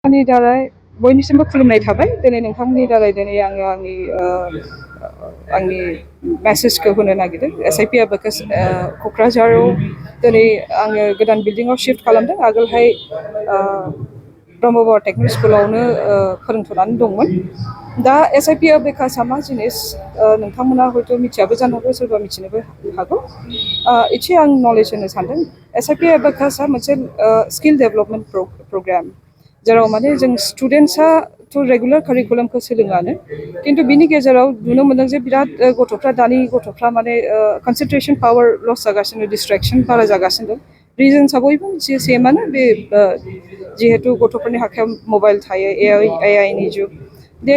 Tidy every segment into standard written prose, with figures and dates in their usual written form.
नोंथांनि दारै बयनिसिमबो खुलुमनाय थाबाय दिनै नोंथांनि दारै दिनै आङो आंनि मेसेजखौ होनो नागिरदों SIP Abacus क'क्राझाराव दिनै आङो गोदान बिल्डिंआव शिफ्ट खालामदों आगोलहाय ब्रह्म बर टेकनिक स्कुलावनो फोरोंथ'नानै दंमोन दा SIP Abacus मा जिनिस नोंथांमोना हयथ' मिथियाबो जानो हागौ सोरबा मिथिनोबो हागौ एसे आं नलेज होनो सानदों SIP Abacus मोनसे स्किल डेभेलपमेन्ट प्रग्राम जेराव माने जों स्टुडेन्टसा थ' रेगुलार कारिकुलामखौ सोलोङानो किन्तु बिनि गेजेराव नुनो मोनदों जे बिराद दानि गथ'फ्रा माने कनसेन्ट्रेसन पावार लस जागासिनो डिस्ट्रेक्सन बारा जागासिनो दं रिजन्सआ बयबो मिथियो सेमानो बे जिहेतु गथ'फोरनि आखायाव मबाइल थायो AI नि जुग दे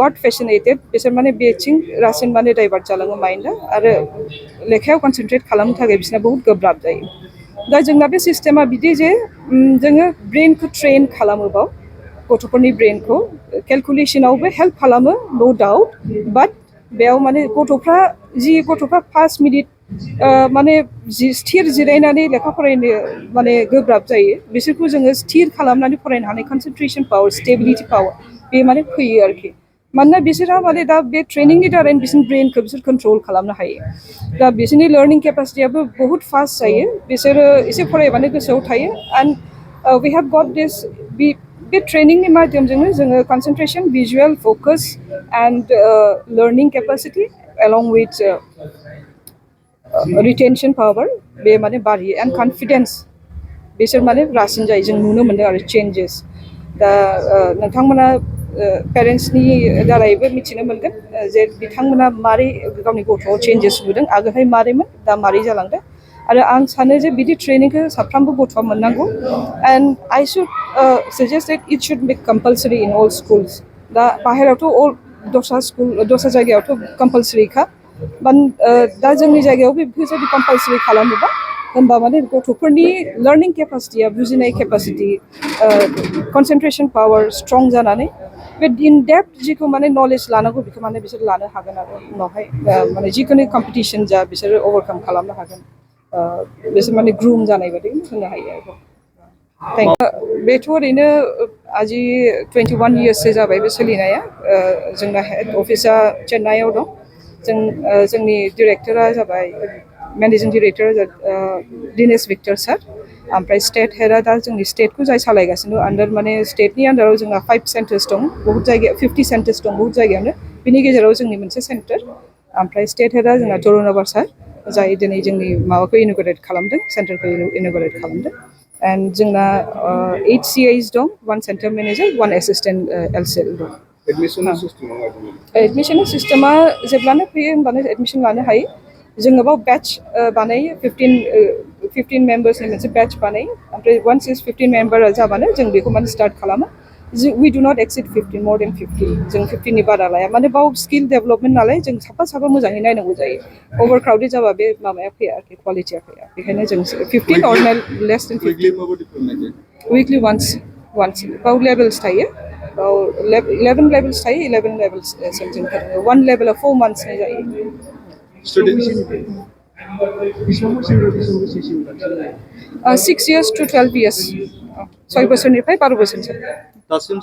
गट फेसिनेटेड बिसोर माने बेथिं रासिन माने डाइभार्ट जालाङो माइन्डआ आरो लेखायाव कनसेन्ट्रेट खालामनो थाखाय बिसोरना बहुत गोब्राब जायो दा जोंना बे सिस्टेमा बिदि जे जोङो ब्रेनखौ ट्रेन खालामोबा गथ'फोरनि ब्रेनखौ केलकुलेसनावबो हेल्प खालामो नो डाउट बाट बेयाव माने गथ'फ्रा 5 मिनिट माने स्थिर जिरायनानै लेखा फरायनो माने गोब्राब जायो बिसोरखौ जोङो स्थिर खालामनानै फरायनो हानाय कनसेन्ट्रेसन पावार स्टेबिलिटि पावार बे माने फैयो आरोखि मानोना बिसोरहा माने दा बे ट्रेनिंनि दारैनो बिसोरनि ब्रेनखौ बिसोर कन्ट्रल खालामनो हायो दा बिसोरनि लार्निं केपासिटियाबो बहुत फास्ट जायो बिसोरो एसे फरायबानो गोसोआव थायो and we have got this बे ट्रेनिंनि माध्यमजोंनो जोङो concentration visual focus and learning capacity along with retention power बे माने बारियो एन्ड कन्फिडेन्स बिसोर माने रासिन जायो जों नुनो मोनदों आरो चेन्जेस दा नोंथांमोना पेरेन्ट्सनि दारैबो मिथिनो मोनगोन जे बिथांमोना मारै गावनि गथ'आव चेन्जेस नुदों आगोलहाय मारैमोन दा मारै जालांदों आरो आं सानो जे बिदि ट्रेनिंखौ साफ्रोमबो गथ'आ मोननांगौ and I should suggest that it should be compulsory in all schools दा बाहेरायावथ' दस्रा जायगायावथ' कम्पालसरिखा दा जोंनि जायगायाव बेफोरबायदि कम्पालसरि खालामोबा होमबा माने गथ'फोरनि लार्निं केपासिटिया बुजिनाय केपासिटि कनसेन्ट्रेसन पावार स्ट्रं जानानै बे इन डेप्थ जिखौ माने नलेज लानांगौ बेखौ माने बिसोर लानो हागोन आरो उनावहाय माने जिखुनु कम्पिटिसन जा बिसोरो अभारकाम खालामनो हागोन बिसोर माने ग्रुम जानाय बायदि होनो हायो आरो बेथ' ओरैनो आजि 21 इयार्ससो जाबाय बे सोलिनाया जोंना हेड अफिसा चेन्नाइआव दं जोंनि डिरेक्टरा जाबाय मेनेजिं डिरेक्टरा दिनेश भिक्टर सार ओमफ्राय स्टेट हेडआ दा जोंनि स्टेटखौ जाय सालायगासिनो आन्डार माने स्टेटनि आन्डाराव जोंहा 5 सेन्टार्स दं बहुत जायगायाव 50 सेन्टार्स दं बहुत जायगायावनो बिनि गेजेराव जोंनि मोनसे सेन्टार ओमफ्राय स्टेट हेडआ जोंना तरुणाबार सार जाय दिनै जोंनि माबाखौ इन'ग्रेट खालामदों सेन्टारखौ इन'ग्रेट खालामदों एन्ड जोंना 8 CIs दं 1 सेन्टार मेनेजार 1 एसिस्टेन्ट LCL दं एडमिसन सिस्टेमा जेब्लानो फैयो होमबानो एडमिसन लानो हायो जोङो बाव बेच बानायो 15 मेम्बार्सनि मोनसे बेच बानायो ओमफ्राय वान्स इज 15 मेम्बारा जाबानो जों बेखौ माने स्टार्ट खालामो we do not acid 15 more than 50 जों 50नि बारा लाया माने बाव स्किल डेभेलपमेन्ट नालाय जों साफा मोजाङै नायनांगौ जायो अभार क्राउडेड जाबा बे माबाया फैया आरोखि क्वालिटिया फैया बेखायनो जों 15 और लेस देन 50 उइकलि वान्स बाव लेभेल्स थायो बाव 11 लेभेल्स थायो 11 लेभेल्ससिम जों फोरोङो 1 लेभेलाव 4 मान्थ्सनि जायो 6 years to 12 years 6 बोसोरनिफ्राय 12 बोसोरसिम दासिम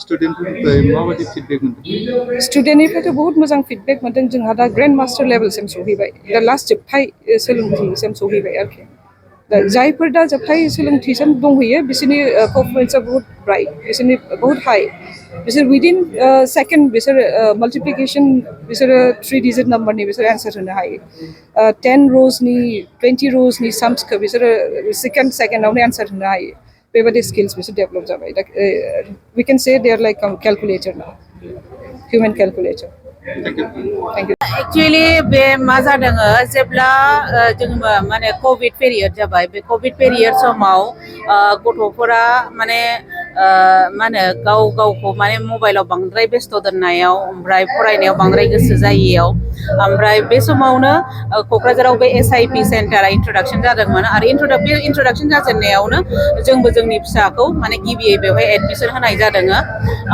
स्टुडेन्टनिफ्रायथ' बहुत मोजां फिडबेक मोनदों जोंहा दा ग्रेन्ड मास्टार लेभेलसिम सहैबाय दा लास्ट जोबथाय सोलोंथिसिम सहैबाय आरोखि दा जायफोर दा जोबथाय सोलोंथिसिम दंहैयो बिसोरनि पारफरमेन्सआ बहुत ब्राइट बिसोरनि बहुत हाई बिसोर उइदिन सेकेन्ड बिसोर माल्टिप्लिकेसन बिसोरो 3 डिजिट नाम्बारनि बिसोर एन्सार होनो हायो 10 र'सनि 20 र'सनि साम्सखौ बिसोरो सेकेन्डआवनो एन्सार होनो हायो बेबायदि स्किल्स बिसोर डेभेलप जाबाय दा वी केन से they are like calculator now human calculator thank you actually बे मा जादों जेब्ला जों माने कोविड पिरियड जाबाय बे कोविड पिरियड समाव गथ'फोरा माने मा होनो गावखौ माने मबाइलाव बांद्राय बेस्थ' दोननायाव ओमफ्राय फरायनायाव बांद्राय गोसो जायैयाव ओमफ्राय बे समावनो क'क्राझाराव बे SIP सेन्टारा इन्ट्रडाक्सन जादोंमोन आरो बे इन्ट्रडाक्सन जाजेननायावनो जोंबो जोंनि फिसाखौ माने गिबियै बेवहाय एडमिसन होनाय जादों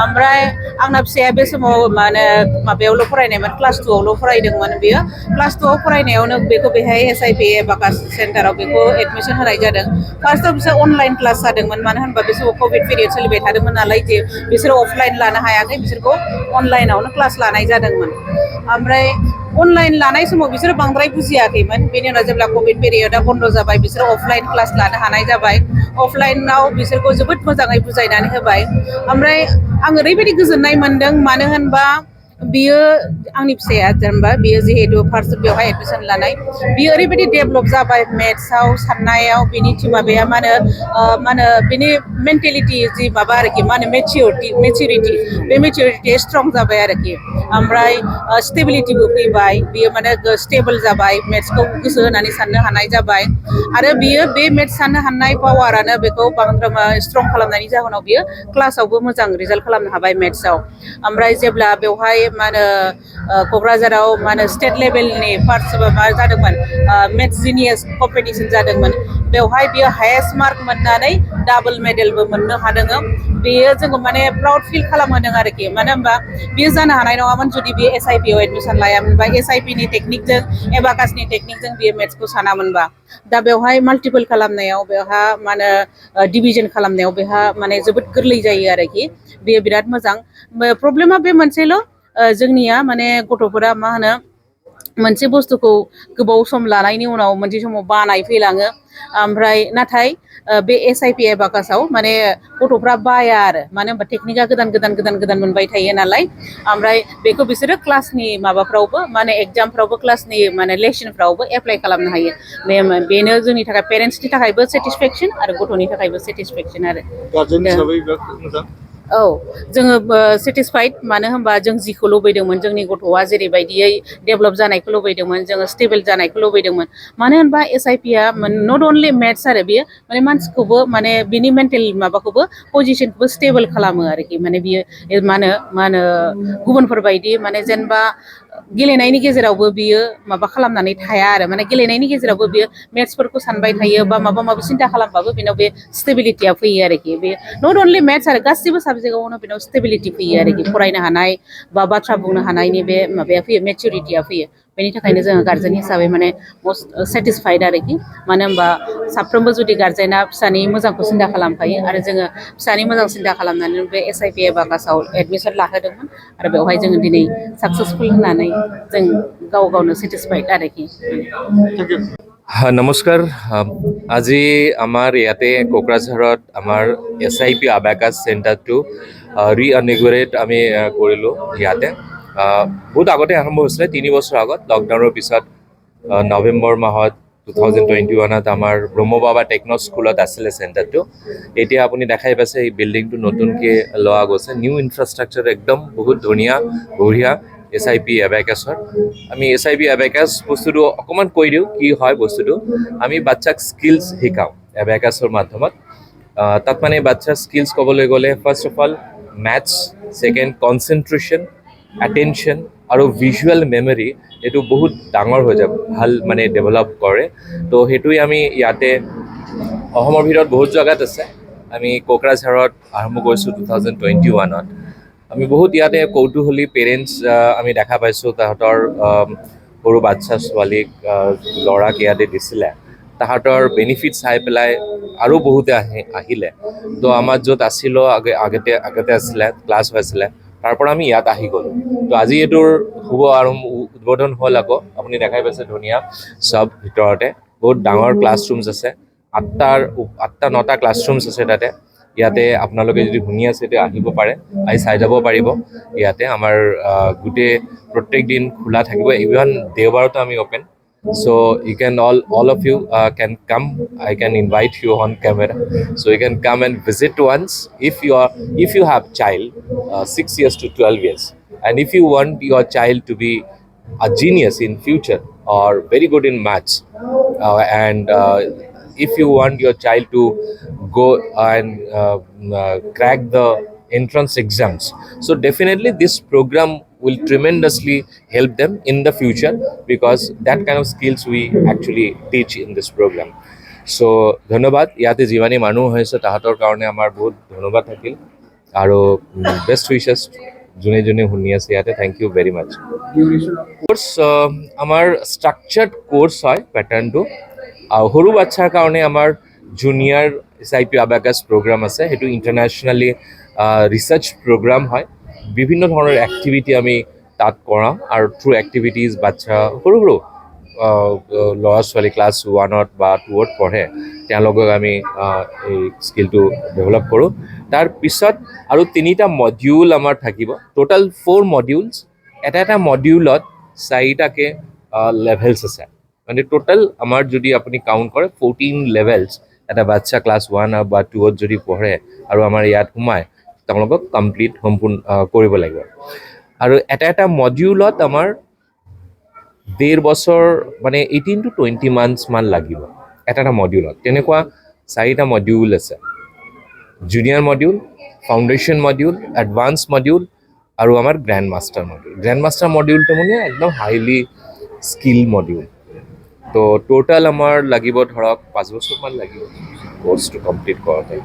ओमफ्राय आंना फिसाया बे समाव माने माबायावल' फरायनायमोन क्लास 2आवल' फरायदोंमोन बेयो क्लास 2आव फरायनायावनो बेखौ बेहाय SIP एबाकास सेन्टाराव बेखौ एडमिसन होनाय जादों फार्स्टआव बिसोर अनलाइन क्लास जादोंमोन मानो होनबा बे समाव कभिड पिरियड सोलिबाय थादोंमोन नालाय जे बिसोरो अफलाइन लानो हायाखै बिसोरखौ अनलाइनावनो क्लास लानाय जादोंमोन ओमफ्राय अनलाइन लानाय समाव बिसोरो बांद्राय बुजियाखैमोन बेनि उनाव जेब्ला कभिड पिरियडा बन्द जाबाय बिसोरो अफलाइन क्लास लानो हानाय जाबाय अफलाइनाव बिसोरखौ जोबोद मोजाङै बुजायनानै होबाय ओमफ्राय आं ओरैबायदि गोजोननाय मोनदों मानो होनबा बियो आंनि फिसाया जेनेबा बियो जिहेतु फार्स्ट बेवहाय एडमिसन लानाय बियो ओरैबायदि डेभलप जाबाय मेथ्सआव साननायाव बिनि माबाया मा होनो बिनि मेन्टेलिटि जि माबा आरोखि मा होनो मेचिउरिटि बे मेचिउरिटिया स्ट्रं जाबाय आरोखि ओमफ्राय स्टेबिलिटिबो फैबाय बियो माने स्टेबल जाबाय मेथ्सखौ गोसो होनानै साननो हानाय जाबाय आरो बियो बे मेथ्स साननो हानाय पावारानो बेखौ बांद्राय स्ट्रं खालामनायनि जाहोनाव बियो क्लासावबो मोजां रिजाल्ट खालामनो हाबाय मेथ्सआव ओमफ्राय जेब्ला बेवहाय मा होनो क'क्राझाराव मा होनो स्टेट लेभेलनि फार्स्ट मा जादोंमोन मेथ्स जिनियास कम्पिटिसन जादोंमोन बेवहाय बियो हायेस्ट मार्क मोननानै डाबल मेडेलबो मोननो हादों बेयो जोङो माने प्राउड फिल खालामहोदों आरोखि मानो होनबा बियो जानो हानाय नङामोन जुदि बियो SIP आव एडमिसन लायामोनबा SIP नि टेकनिकजों एबाकासनि टेकनिकजों बियो मेथ्सखौ सानामोनबा दा बेवहाय माल्टिपोल खालामनायाव बेवहा मा होनो डिभिजन खालामनायाव बेहा माने जोबोद गोरलै जायो आरोखि बेयो बिराद मोजां प्रब्लेमा बे मोनसेल' जोंनिया माने गथ'फोरा मा होनो मोनसे बुस्थुखौ गोबाव सम लानायनि उनाव मोनसे समाव बानाय फैलाङो ओमफ्राय नाथाय बे SIP एबाकासाव माने गथ'फ्रा बाया आरो मानो होनबा टेकनिका गोदान मोनबाय थायो नालाय ओमफ्राय बेखौ बिसोरो क्लासनि माबाफ्रावबो माने एगजामफ्रावबो क्लासनि माने लेसनफ्रावबो एप्लाइ खालामनो हायो बेनो जोंनि थाखाय पेरेन्टसनि थाखायबो सेटिसफेक्सन आरो गथ'नि थाखायबो सेटिसफेक्सन आरो गार्जेन हिसाबै बिराद मोजां औ जोङो सेटिसफाइड मानो होनबा जों जिखौ लुबैदोंमोन जोंनि गथ'आ जेरैबायदियै डेभलप जानायखौ लुबैदोंमोन जोङो स्टेबल जानायखौ लुबैदोंमोन मानो होनबा SIP आ नट अनलि मेथ्स आरो बियो माने मानसिखौबो माने बिनि मेन्टेल माबाखौबो पजिसनखौबो स्टेबल खालामो आरोखि माने बियो मा होनो गुबुनफोरबायदि माने जेनेबा गेलेनायनि गेजेरावबो बियो माबा खालामनानै थाया आरो माने गेलेनायनि गेजेरावबो बियो मेथ्सफोरखौ सानबाय थायो बा माबा माबि सिन्था खालामबाबो बेनाव बे स्टेबिलिटिया फैयो आरोखि बे नट अनलि मेथ्स आरो गासिबो साबजेक्टआवनो बेनाव स्टेबिलिटि फैयो आरोखि फरायनो हानाय बा बाथ्रा बुंनो हानायनि बे माबाया फैयो मेचुरिटिया फैयो बेनि थाखायनो जोङो गार्जेन हिसाबै माने मस्ट सेटिसफाइड आरोखि मानो होनबा साफ्रोमबो जुदि गार्जेना फिसानि मोजांखौ सिन्था खालामखायो आरो जोङो फिसानि मोजां सिन्था खालामनानै बे SIP एबाकासाव एडमिसन लाहोदोंमon आरो बेवहाय जोङो दिनै साक्सेसफुल होननानै जों गावनो सेटिसफाइड आरोखि নমস্কাৰ আজি আমাৰ ইয়াতে কোকৰাঝাৰত আমাৰ SIP আবাকাছ চেণ্টাৰটো ৰিএনিগুৰেট আমি কৰিলোঁ ইয়াতে বহুত আগতে আৰম্ভ হৈছিলে 3 বছৰ আগত লকডাউনৰ পিছত নৱেম্বৰ মাহত 2021ত আমাৰ ব্ৰহ্মবাবা টেকনো স্কুলত আছিলে চেণ্টাৰটো এতিয়া আপুনি দেখাই পাইছে এই বিল্ডিংটো নতুনকৈ লোৱা গৈছে নিউ ইনফ্ৰাষ্ট্ৰাকচাৰ একদম বহুত ধুনীয়া বঢ়িয়া SIP এবাকাছৰ আমি SIP এবাকাছ বস্তুটো অকণমান কৈ দিওঁ কি হয় বস্তুটো আমি বাচ্চাক স্কিলছ শিকাওঁ এবাকাছৰ মাধ্যমত তাত মানে বাচ্চাৰ স্কিলছ ক'বলৈ গ'লে first of all maths second concentration attention আৰু ভিজুৱেল মেমৰি এইটো বহুত ডাঙৰ হৈ যায় ভাল মানে ডেভেলপ কৰে তো সেইটোৱে আমি ইয়াতে অসমৰ ভিতৰত বহুত জেগাত আছে আমি কোকৰাঝাৰত আৰম্ভ কৰিছোঁ 2021ত আমি বহুত ইয়াতে কৌতূহলী পেৰেণ্টছ আমি দেখা পাইছোঁ তাহাঁতৰ সৰু বাচ্চা ছোৱালীক ল'ৰাক ইয়াতে দিছিলে তাহাঁতৰ বেনিফিট চাই পেলাই আৰু বহুতে আহিলে তো আমাৰ য'ত আছিলোঁ আগতে আছিলে ক্লাছ হৈছিলে তাৰ পৰা আমি ইয়াত আহি গ'লোঁ তো আজি এইটোৰ শুভ আৰম্ভ উদ্বোধন হ'ল আকৌ আপুনি দেখাই পাইছে ধুনীয়া চব ভিতৰতে বহুত ডাঙৰ ক্লাছৰুমছ আছে 8টা-9টা ক্লাছৰুমছ আছে তাতে ইয়াতে আপোনালোকে যদি ধুনীয়া আছে তেতিয়া আহিব পাৰে আহি চাই যাব পাৰিব ইয়াতে আমাৰ গোটেই প্ৰত্যেক দিন খোলা থাকিব ইভেন দেওবাৰতো আমি open so you can all of you can come I can invite you on camera so you can come and visit once if you have child 6 years to 12 years and if you want your child to be a genius in future or very good in maths and if you want your child to go and crack the entrance exams so definitely this program will tremendously help them in the future because that kind of skills we actually teach in this program. So ধন্যবাদ ইয়াতে যিমানে মানুহ হৈছে তাহাঁতৰ কাৰণে আমাৰ বহুত ধন্যবাদ থাকিল আৰু বেষ্ট উইচেছ যোনে যোনে শুনি আছে ইয়াতে thank you very much course আমাৰ ষ্ট্ৰাকচাৰ্ড কোৰ্চ হয় পেটাৰ্ণটো সৰু বাচ্চাৰ কাৰণে আমাৰ জুনিয়ৰ SIP আবাকাছ প্ৰগ্ৰাম আছে সেইটো ইণ্টাৰনেশ্যনেলি ৰিচাৰ্চ প্ৰগ্ৰাম হয় বিভিন্ন ধৰণৰ এক্টিভিটি আমি তাত কৰাওঁ আৰু থ্ৰু এক্টিভিটিজ বাচ্চা সৰু সৰু ল'ৰা ছোৱালী ক্লাছ 1ত বা 2ত পঢ়ে তেওঁলোকক আমি এই স্কিলটো ডেভেলপ কৰোঁ তাৰপিছত আৰু 3টা মডিউল আমাৰ থাকিব টোটেল 4 মডিউলছ এটা মডিউলত 4টাকে লেভেলছ আছে মানে টোটেল আমাৰ যদি আপুনি কাউণ্ট কৰে 14 লেভেলছ এটা বাচ্চা ক্লাছ 1 বা 2ত যদি পঢ়ে আৰু আমাৰ ইয়াত সোমায় তেওঁলোকক কমপ্লিট সম্পূৰ্ণ কৰিব লাগিব আৰু এটা মডিউলত আমাৰ 1.5 বছৰ মানে 18 to 20 months মান লাগিব এটা মডিউলত তেনেকুৱা 4টা মডিউল আছে junior module foundation module advance module আৰু আমাৰ গ্ৰেণ্ড মাষ্টাৰ মডিউলটো মানে একদম হাইলি স্কিল মডিউল তো টোটাল আমাৰ লাগিব ধৰক 5 বছৰমান লাগিব কোৰ্চটো কমপ্লিট কৰোঁতে